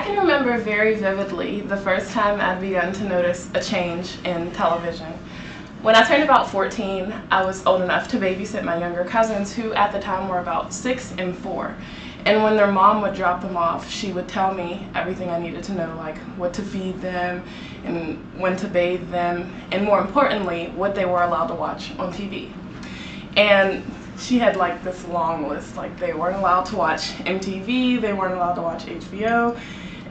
I can remember very vividly the first time I'd begun to notice a change in television. When I turned about 14, I was old enough to babysit my younger cousins, who at the time were about 6 and 4. And when their mom would drop them off, she would tell me everything I needed to know, like what to feed them and when to bathe them, and more importantly, what they were allowed to watch on TV. And she had like this long list, like they weren't allowed to watch MTV, they weren't allowed to watch HBO,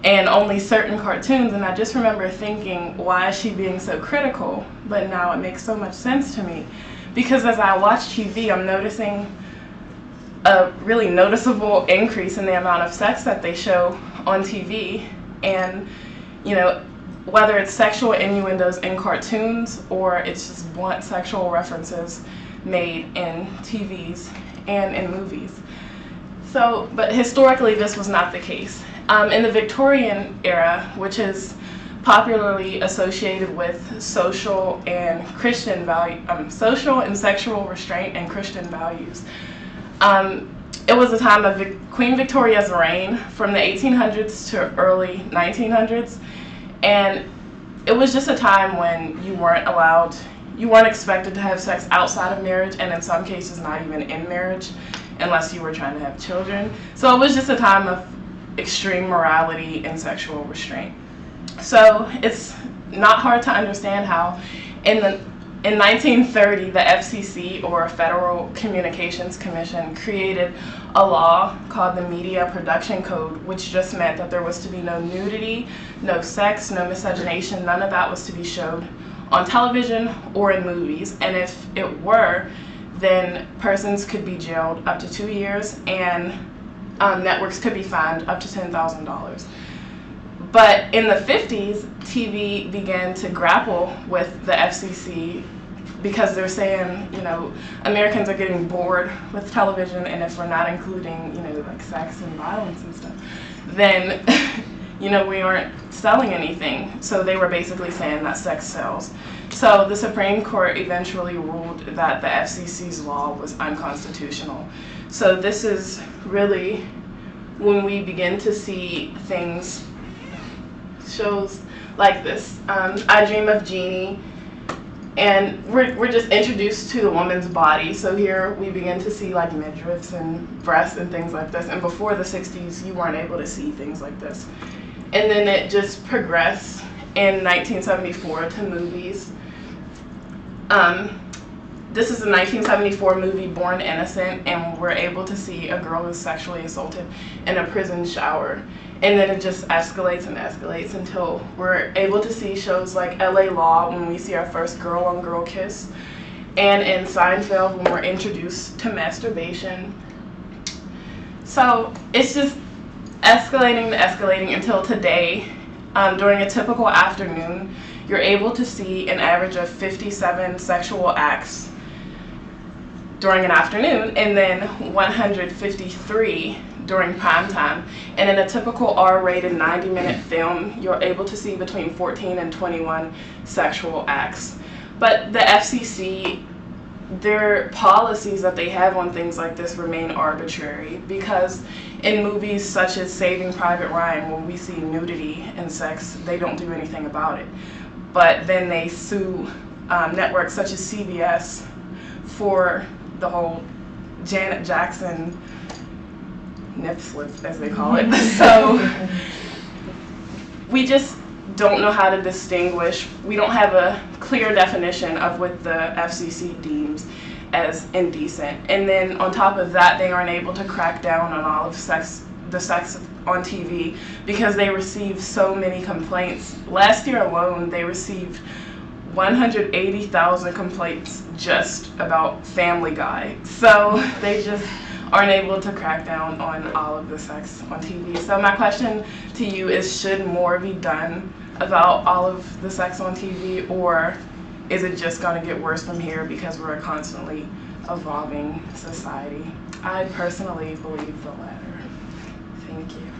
and only certain cartoons. And I just remember thinking, why is she being so critical? But now it makes so much sense to me, because as I watch TV, I'm noticing a really noticeable increase in the amount of sex that they show on TV. And you know, whether it's sexual innuendos in cartoons or it's just blunt sexual references made in TVs and in movies. So, but historically this was not the case. In the Victorian era, which is popularly associated with social and Christian value, social and sexual restraint and Christian values, it was a time of Queen Victoria's reign from the 1800s to early 1900s, and it was just a time when you weren't expected to have sex outside of marriage, and in some cases not even in marriage, unless you were trying to have children. So it was just a time of extreme morality and sexual restraint. So it's not hard to understand how in 1930 the FCC, or Federal Communications Commission, created a law called the Media Production Code, which just meant that there was to be no nudity, no sex, no miscegenation, none of that was to be showed on television or in movies. And if it were, then persons could be jailed up to 2 years, and networks could be fined up to $10,000. But in the 50s, TV began to grapple with the FCC, because they're saying, you know, Americans are getting bored with television, and if we're not including, you know, like sex and violence and stuff, then, you know, we aren't selling anything. So they were basically saying that sex sells. So the Supreme Court eventually ruled that the FCC's law was unconstitutional. So this is really when we begin to see things, shows like this. I Dream of Jeannie, and we're just introduced to the woman's body. So here we begin to see like midriffs and breasts and things like this. And before the 60s, you weren't able to see things like this. And then it just progressed in 1974 to movies. This is a 1974 movie, Born Innocent, and we're able to see a girl who's sexually assaulted in a prison shower. And then it just escalates and escalates until we're able to see shows like LA Law, when we see our first girl-on-girl kiss, and in Seinfeld, when we're introduced to masturbation. So it's just escalating until today. During a typical afternoon, you're able to see an average of 57 sexual acts during an afternoon, and then 153 during prime time. And in a typical R-rated 90-minute film, you're able to see between 14 and 21 sexual acts. But the FCC, their policies that they have on things like this remain arbitrary, because in movies such as Saving Private Ryan, when we see nudity and sex, they don't do anything about it. But then they sue networks such as CBS for the whole Janet Jackson nip slip, as they call it. So we just don't know how to distinguish. We don't have a clear definition of what the FCC deems as indecent. And then on top of that, they aren't able to crack down on all of the sex on TV, because they receive so many complaints. Last year alone, they received 180,000 complaints just about Family Guy. So they just aren't able to crack down on all of the sex on TV. So my question to you is, should more be done about all of the sex on TV, or is it just going to get worse from here because we're a constantly evolving society? I personally believe the latter. Thank you.